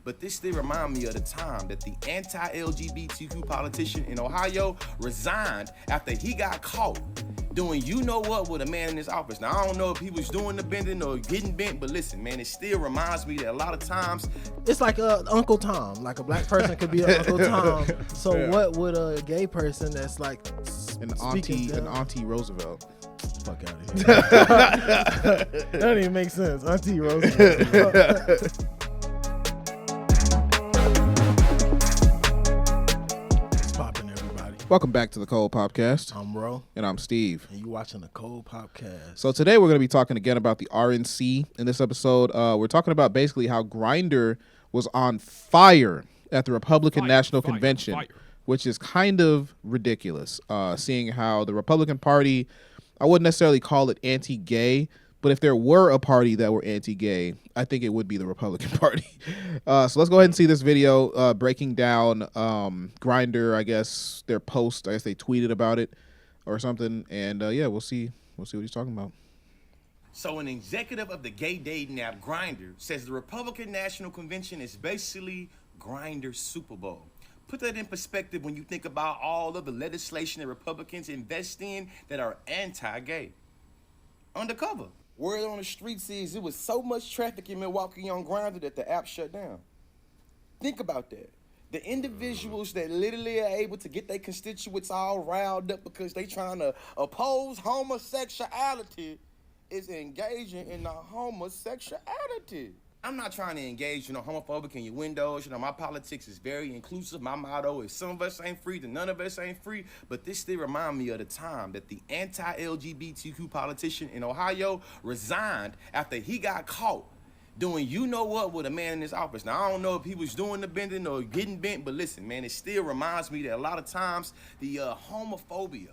but this still reminds me of the time that the anti-LGBTQ politician in Ohio resigned after he got caught doing you know what with a man in his office. Now, I don't know if he was doing the bending or getting bent, but listen, man, it still reminds me that a lot of times... It's like Uncle Tom. Like a black person could be an Uncle Tom. So yeah. What would a gay person that's like an Auntie Roosevelt? Fuck out of here. That don't even make sense. Auntie Roosevelt. Welcome back to the Cold Popcast. I'm Ro. And I'm Steve. And you watching the Cold Popcast. So today we're going to be talking again about the RNC. In this episode, we're talking about basically how Grindr was on fire at the Republican National Convention, which is kind of ridiculous, seeing how the Republican Party, I wouldn't necessarily call it anti-gay, but if there were a party that were anti-gay, I think it would be the Republican Party. So let's go ahead and see this video breaking down Grindr, I guess, their post. I guess they tweeted about it or something. And yeah, we'll see what he's talking about. So an executive of the gay dating app Grindr says the Republican National Convention is basically Grindr's Super Bowl. Put that in perspective when you think about all of the legislation that Republicans invest in that are anti-gay. Undercover. Word on the streets is it was so much traffic in Milwaukee on Grindr that the app shut down. Think about that. The individuals that literally are able to get their constituents all riled up because they trying to oppose homosexuality is engaging in the homosexuality. I'm not trying to engage, homophobic innuendos. My politics is very inclusive. My motto is some of us ain't free, then none of us ain't free. But this still reminds me of the time that the anti-LGBTQ politician in Ohio resigned after he got caught doing you know what with a man in his office. Now, I don't know if he was doing the bending or getting bent, but listen, man, it still reminds me that a lot of times the homophobia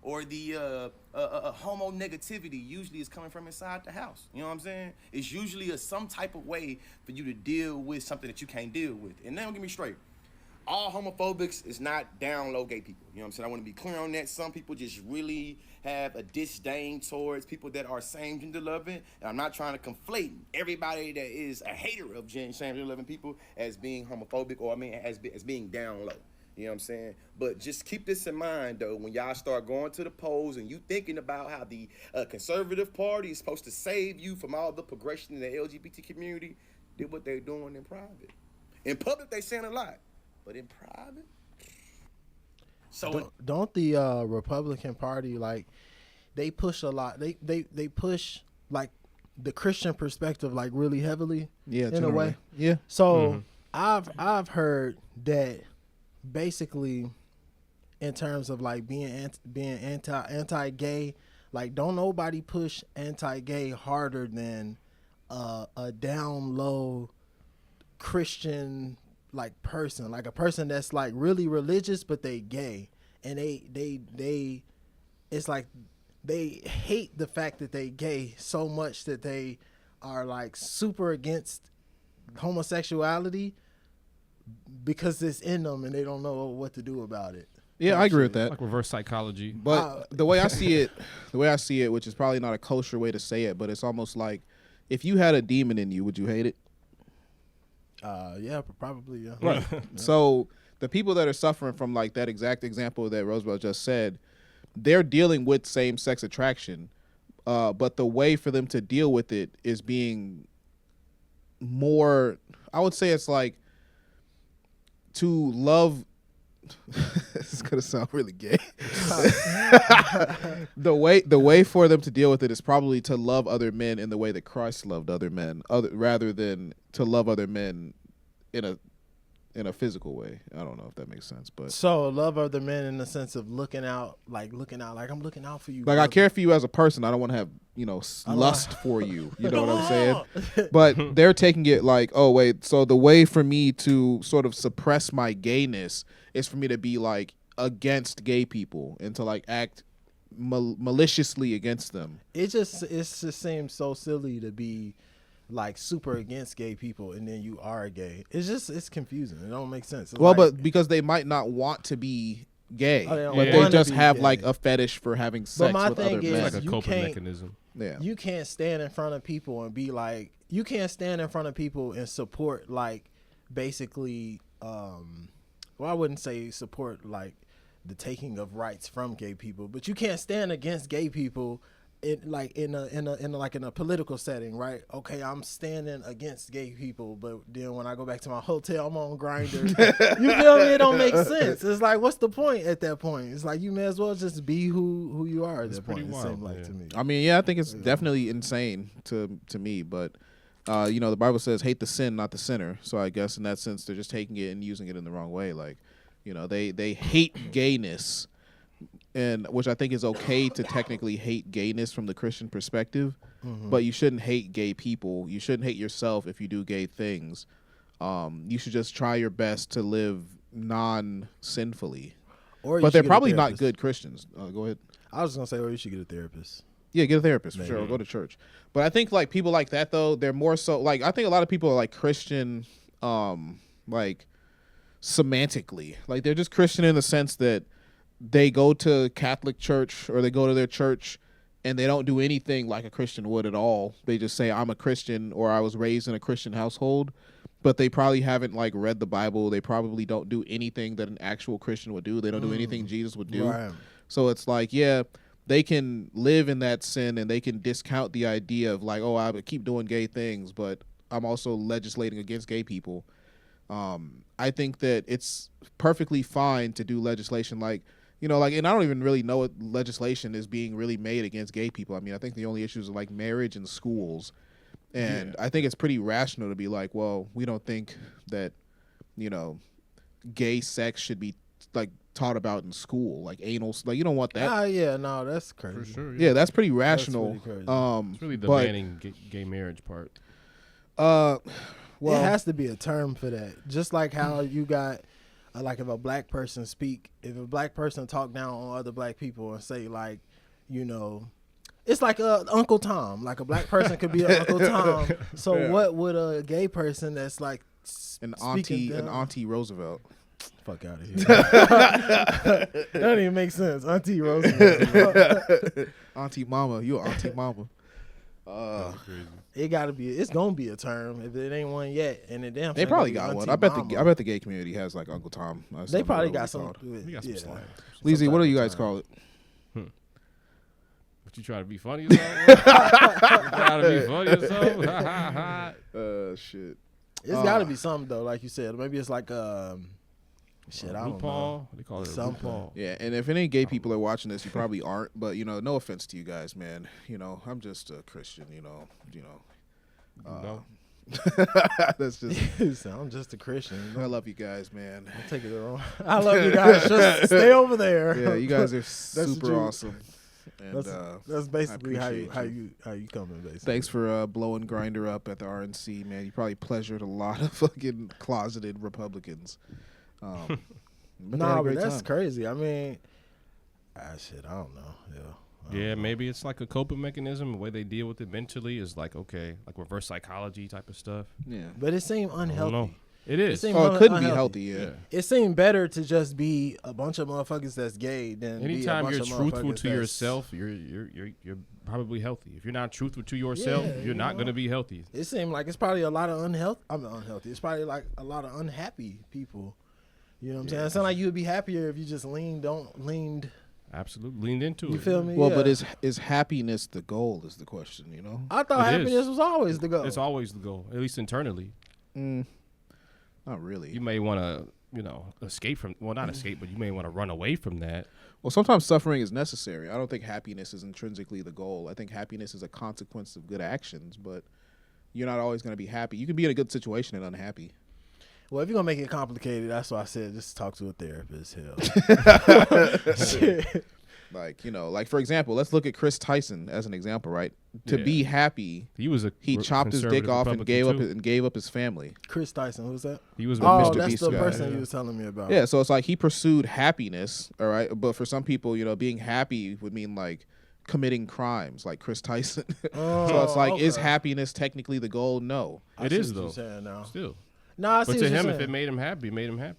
or the homo negativity usually is coming from inside the house. You know what I'm saying? It's usually some type of way for you to deal with something that you can't deal with. And then get me straight. All homophobics is not down low gay people. You know what I'm saying? I want to be clear on that. Some people just really have a disdain towards people that are same gender loving. And I'm not trying to conflate everybody that is a hater of same gender loving people as being homophobic or as being down low. You know what I'm saying? But just keep this in mind, though, when y'all start going to the polls and you thinking about how the conservative party is supposed to save you from all the progression in the LGBT community, did what they're doing in private. In public, they saying a lot, but in private? So don't the Republican Party, like, they push a lot. They push, like, the Christian perspective, like, really heavily, in a way. Yeah. So I've heard that basically in terms of like being anti-gay, like don't nobody push anti-gay harder than a down low Christian like person, like a person that's like really religious but they gay, and they it's like they hate the fact that they gay so much that they are like super against homosexuality because it's in them and they don't know what to do about it. Yeah, I agree with that. Like reverse psychology. But the way I see it, which is probably not a kosher way to say it, but it's almost like if you had a demon in you, would you hate it? Yeah, probably, yeah. Right. Yeah. So the people that are suffering from like that exact example that Roosevelt just said, they're dealing with same-sex attraction, but the way for them to deal with it is being more, I would say it's like, to love, this is gonna sound really gay. The way for them to deal with it is probably to love other men in the way that Christ loved other men, rather than to love other men in a physical way. I don't know if that makes sense, but so love other men in the sense of looking out like I'm looking out for you. Like brother. I care for you as a person. I don't want to have lust for you. You know what I'm saying? But they're taking it like, oh wait, so the way for me to sort of suppress my gayness is for me to be like against gay people and to like act maliciously against them. It just seems so silly to be like super against gay people and then you are gay. It's confusing. It don't make sense. It's but because they might not want to be gay, but they just have like a fetish for having sex with other men. It's like a coping mechanism. Yeah. You can't stand in front of people and be like, you can't stand in front of people and support like basically, well, I wouldn't say support like the taking of rights from gay people, but you can't stand against gay people in a political setting, right? Okay, I'm standing against gay people, but then when I go back to my hotel, I'm on Grindr. You feel me? It don't make sense. It's like, what's the point at that point? It's like you may as well just be who you are at that point. It seems like to me. I mean, yeah, I think it's definitely insane to me, but the Bible says hate the sin, not the sinner. So I guess in that sense, they're just taking it and using it in the wrong way. Like, they hate gayness. And which I think is okay to technically hate gayness from the Christian perspective, but you shouldn't hate gay people. You shouldn't hate yourself if you do gay things. You should just try your best to live non-sinfully. But they're probably not good Christians. Go ahead. I was gonna say, or you should get a therapist. Yeah, get a therapist for sure. Or go to church. But I think like people like that though, they're more so like I think a lot of people are like Christian, like semantically, like they're just Christian in the sense that they go to Catholic church or they go to their church and they don't do anything like a Christian would at all. They just say, I'm a Christian or I was raised in a Christian household, but they probably haven't like read the Bible. They probably don't do anything that an actual Christian would do. They don't do anything Jesus would do. Right. So it's like, yeah, they can live in that sin and they can discount the idea of like, oh, I would keep doing gay things, but I'm also legislating against gay people. I think that it's perfectly fine to do legislation like, and I don't even really know what legislation is being really made against gay people. I mean, I think the only issues are like marriage and schools. And I think it's pretty rational to be like, well, we don't think that, gay sex should be like taught about in school, like anal, like you don't want that. Yeah, no, that's crazy. For sure. Yeah, that's pretty rational. That's pretty crazy. It's really the banning gay marriage part. Well, it has to be a term for that. Just like how you got, like if a black person if a black person talk down on other black people and say like, it's like Uncle Tom. Like a black person could be an Uncle Tom. So what would a gay person that's like an Auntie Roosevelt? Fuck out of here. That doesn't even make sense. Auntie Roosevelt. Auntie Mama. You Auntie Mama. It's gonna be a term if it ain't one yet, and they probably got one. I bet the gay community has like Uncle Tom. They probably got some. We got some slang. Leezy, what do you guys call it? What you trying to be funny or something? Trying to be funny or something? Shit. It's got to be something though, like you said. Maybe it's like shit, I don't know. They call it something. Yeah, and if any gay people are watching this, you probably aren't. But no offense to you guys, man. I'm just a Christian. That's just. I'm just a Christian. I love you guys, man. I'll take it wrong. I love you guys. Just stay over there. Yeah, you guys are super awesome. And, that's basically how you coming. Basically, thanks for blowing Grindr up at the RNC, man. You probably pleasured a lot of fucking closeted Republicans. But that's crazy. I mean, shit, I don't know. Yeah, maybe it's like a coping mechanism. The way they deal with it mentally is like, okay, like reverse psychology type of stuff. Yeah, but it seemed unhealthy. It is. It couldn't be healthy. Yeah. It seemed better to just be a bunch of motherfuckers that's gay than anytime be a bunch you're truthful to yourself, you're probably healthy. If you're not truthful to yourself, you're not going to be healthy. It seemed like it's probably a lot of unhealthy. It's probably like a lot of unhappy people. You know what I'm saying? It sounds like you would be happier if you just leaned. Absolutely leaned into it. You feel me? Well, but is happiness the goal? Is the question? I thought happiness was always the goal. It's always the goal, at least internally. Not really. You may want to, escape from. Well, not escape, but you may want to run away from that. Well, sometimes suffering is necessary. I don't think happiness is intrinsically the goal. I think happiness is a consequence of good actions, but you're not always going to be happy. You can be in a good situation and unhappy. Well, if you're going to make it complicated, that's why I said just talk to a therapist. Hell. Shit. Like for example, let's look at Chris Tyson as an example, right? To be happy, he chopped his dick off and gave up his family. Chris Tyson, who's that? He was Mr. That's Beast the guy. Person you was telling me about. Yeah, so it's like he pursued happiness, all right? But for some people, being happy would mean like committing crimes, like Chris Tyson. So it's like, is happiness technically the goal? No, it is though. Still, but to him, if it made him happy,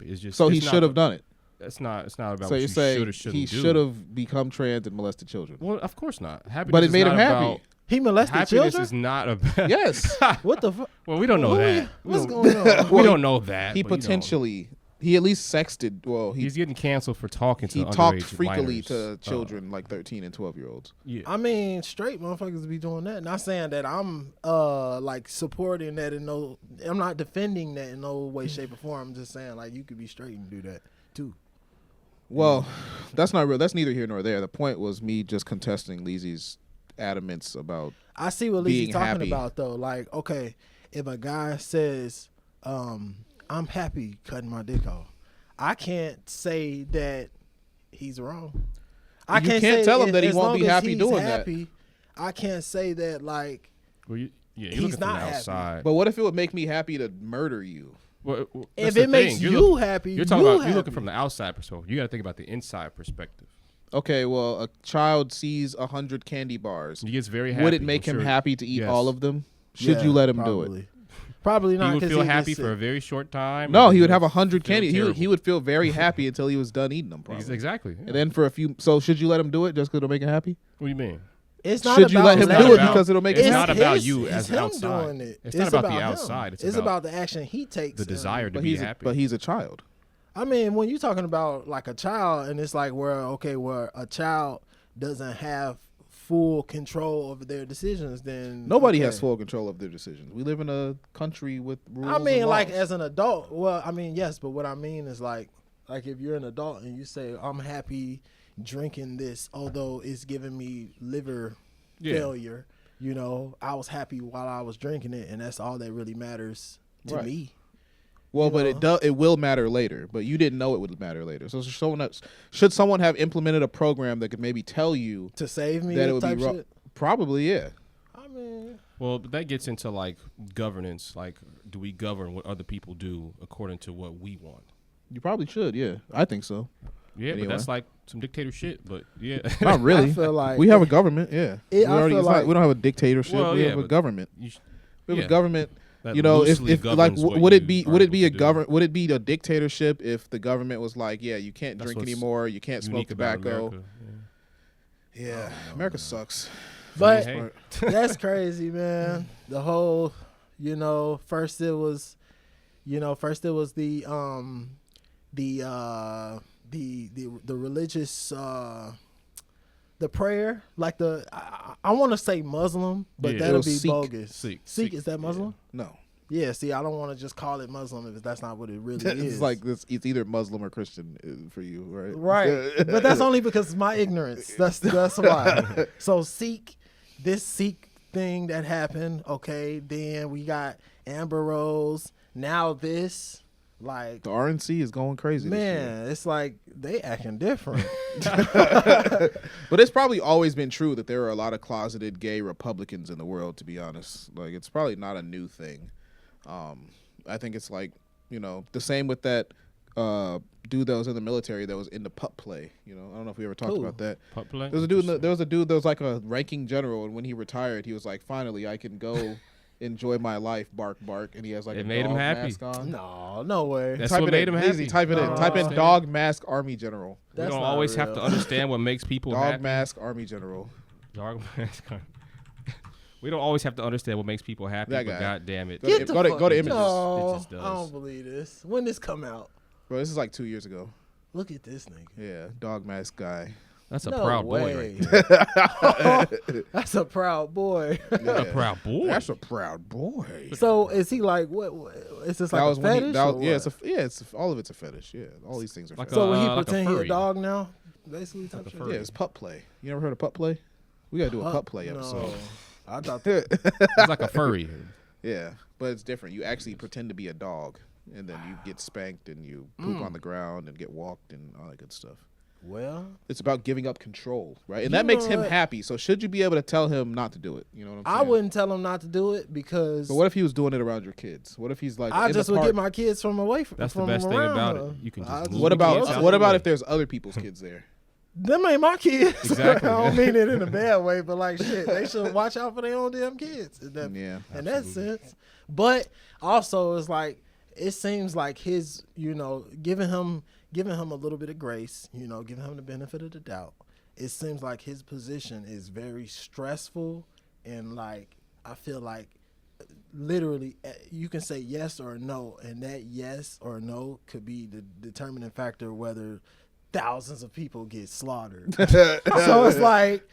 It's just so he should have done it. It's not about so what you say should he should have become trans and molested children. Well, of course not. Happiness but it made him happy. He molested Happiness children? is not a. Yes. What the fuck? Well, we don't know that. What's going on? We don't know that. He but, you know, potentially, he at least sexted. Well, he's getting canceled for talking to he underage talked freakily minors. to children like 13 and 12-year-olds. Yeah. I mean, straight motherfuckers be doing that. Not saying that I'm like supporting that in no. I'm not defending that in no way, shape, or form. I'm just saying like you could be straight and do that too. Well, that's not real. That's neither here nor there. The point was me just contesting Leezy's adamance about. I see what being Lee's talking happy. about though. Like, okay, if a guy says, "I'm happy cutting my dick off," I can't say that he's wrong. I You can't say tell him that he as won't long be as happy he's doing happy, I can't say that like. Well, you're He's looking from not the happy. outside. But what if it would make me happy to murder you? Well, If that's the it makes thing. you happy, you're talking you about happy. you're looking from the outside perspective. You got to think about the inside perspective. Okay, well, a child sees 100 candy bars. He gets very happy. Would it make I'm him sure. happy to eat Yes. all of them? Should Yeah, you let him do it? probably. Probably not. He would 'cause feel he'd get happy for a sick. very short time. No, and he then would have feel 100 candy. He terrible. would feel very happy until he was done eating them, probably. Exactly. Yeah. And then for a few. So should you let him do it just because it'll make him happy? What do you mean? It's not Should you about let him letting do it about- because it'll make It's him not happy? about you as him outside. doing it. It's not about the him. outside. It's about about the action he takes. the and- desire to But be he's happy. but he's a child. I mean, when you're talking about like a child, and it's like where a child doesn't have full control over their decisions, then Nobody okay. has full control of their decisions. We live in a country with rules. I mean, and like laws. as an adult. Well, I mean, yes, but what I mean is like if you're an adult and you say I'm happy drinking this, although it's giving me liver failure. You know, I was happy while I was drinking it, and that's all that really matters to Right. me. Well, you but know. it will matter later. But you didn't know it would matter later. So should someone have implemented a program that could maybe tell you To save me, that it would type be wrong? shit. Probably, yeah. I mean, Well, but that gets into like governance. Like, do we govern what other people do according to what we want? You probably should, yeah. I think so. Yeah, Anyway. but that's like some dictator shit. But yeah, Not really. I feel like we have a government, yeah. I We already- feel it's not- like- we don't have a dictatorship. Well, we yeah, have a but government. you We have yeah. a government. That You know, if loosely like governs what would it you be are would it be a able to do. would it be a dictatorship if the government was like, yeah, you can't That's drink what's anymore, you can't smoke unique about tobacco. America. Yeah. Yeah, America sucks. but Hey. that's crazy, man. The whole, first it was the religious the prayer, like I want to say Muslim, but Yeah. that'll It was be Sikh. bogus. Sikh, Is that Muslim? No, Yeah. See, I don't want to just call it Muslim if that's not what it really is. it's like this. It's either Muslim or Christian for you, right? Right. But that's only because of my ignorance. That's why. So this Sikh thing that happened, okay, then we got Amber Rose, now this, like, The RNC is going crazy. this year. man, it's like they acting different. But it's probably always been true that there are a lot of closeted gay Republicans in the world. To be honest, like it's probably not a new thing. I think it's like the same with that dude that was in the military that was into pup play. I don't know if we ever talked Who? about that. Pup play? There was a dude that was like a ranking general, and when he retired, he was like, "Finally, I can go enjoy my life." Bark, bark, and he has like It a made him dog happy. mask on. No way. That's Type what it made in. him Easy, happy. Type it in. No. Type in dog mask army general. We That's don't not always have real. to understand what makes people Dog happy. mask army general. Dog mask. We don't always have to understand what makes people happy. That but guy. God damn it, Go to- Get the go to- fuck- go to It images. No, just does. I don't believe this. When this come out? Bro, this is like 2 years ago. Look at this nigga. Yeah, dog mask guy. That's a No proud boy way. right there. That's a proud boy. Yeah. A proud boy. That's a proud boy. So is he like what? Is this like a when he- fetish? that or was- yeah, what? it's all of it's a fetish. Yeah, all these things are Like fetish. So will he like a pretend he a furry. dog now? Basically, type Like a shit? furry. Yeah, it's pup play. You never heard of pup play? We gotta do a pup play No. episode. I thought It's like a furry. Yeah, but it's different. You actually pretend to be a dog, and then you get spanked, and you poop on the ground, and get walked, and all that good stuff. well, It's about giving up control, right? And You that makes know him what? happy. So should you be able to tell him not to do it? You know what I'm saying? I wouldn't tell him not to do it because But what if he was doing it around your kids? What if he's like, I in just the would park? get my kids from away from. That's the from best thing around about her. it. You can just I move just What the about kids out what the about way. if there's other people's kids there? Them ain't my kids. Exactly. I don't mean it in a bad way, but like shit, they should watch out for their own damn kids. In that, Yeah, in that sense. But also, it's like it seems like his, giving him a little bit of grace, giving him the benefit of the doubt. It seems like his position is very stressful and like I feel like literally you can say yes or no, and that yes or no could be the determining factor whether thousands of people get slaughtered. So it's like,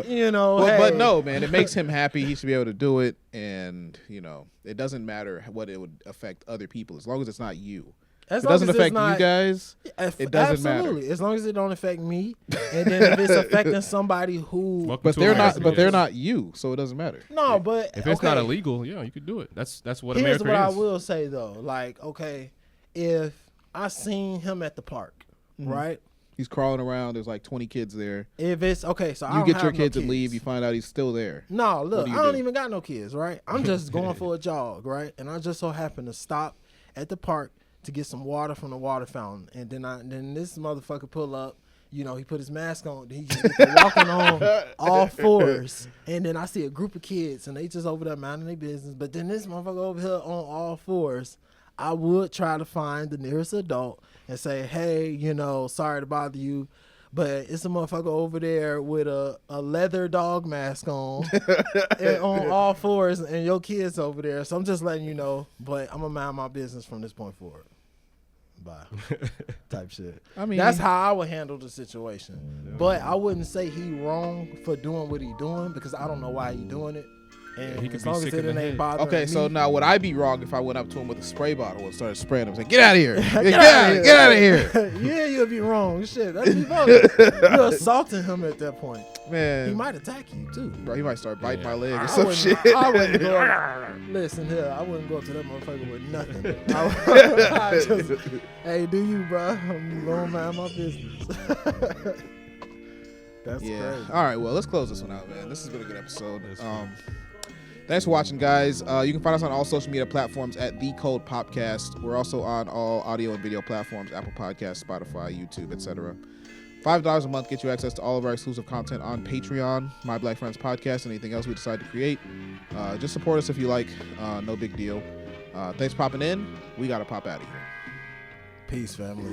you know, well, hey, but no, man, it makes him happy. He should be able to do it, and you know, it doesn't matter what it would affect other people as long as it's not you. As If it long doesn't as it's affect not, you guys, it doesn't absolutely. matter. As long as it don't affect me, and then if it's affecting somebody who, Welcome But to they're America. not. But they're not you, so it doesn't matter. no, but If it's okay, not illegal, yeah, you could do it. That's what here's America what I is. will say though. Like, okay, if I seen him at the park, right? He's crawling around. There's like 20 kids there. If it's okay, so I You don't get have your no kids and leave. You find out he's still there. No, look, do I you don't do? even got no kids, right? I'm just going for a jog, right? And I just so happen to stop at the park to get some water from the water fountain, and then this motherfucker pull up. You know, he put his mask on. He just get to walking on all fours, and then I see a group of kids, and they just over there minding their business. But then this motherfucker over here on all fours. I would try to find the nearest adult and say, hey, you know, sorry to bother you, but it's a motherfucker over there with a leather dog mask on and on all fours, and your kids over there. So I'm just letting you know, but I'm going to mind my business from this point forward. Bye. Type shit. I mean, That's how I would handle the situation. But I wouldn't say he wrong for doing what he doing because I don't know why he doing it. And he could as be long as sick it in the ain't head. bothering okay, me. so now would I be wrong if I went up to him with a spray bottle and started spraying him? Like, get out of here! Get Get out of here, Yeah, you'll be wrong. Shit, that'd be bogus. You're assaulting him at that point. man! He might attack you too. Bro, he might start biting Yeah. my leg or I some wouldn't, shit. I wouldn't go. Listen here, I wouldn't go up to that motherfucker with nothing. I just, hey, do you, bro? I'm going mind my business. That's Yeah. crazy. All right. Well, let's close this one out, man. This has been a good episode. Thanks for watching, guys. You can find us on all social media platforms at The Code Popcast. We're also on all audio and video platforms: Apple Podcasts, Spotify, YouTube, etc. $5 a month gets you access to all of our exclusive content on Patreon, My Black Friends Podcast, and anything else we decide to create. Just support us if you like. No big deal. Thanks for popping in. We got to pop out of here. Peace, family.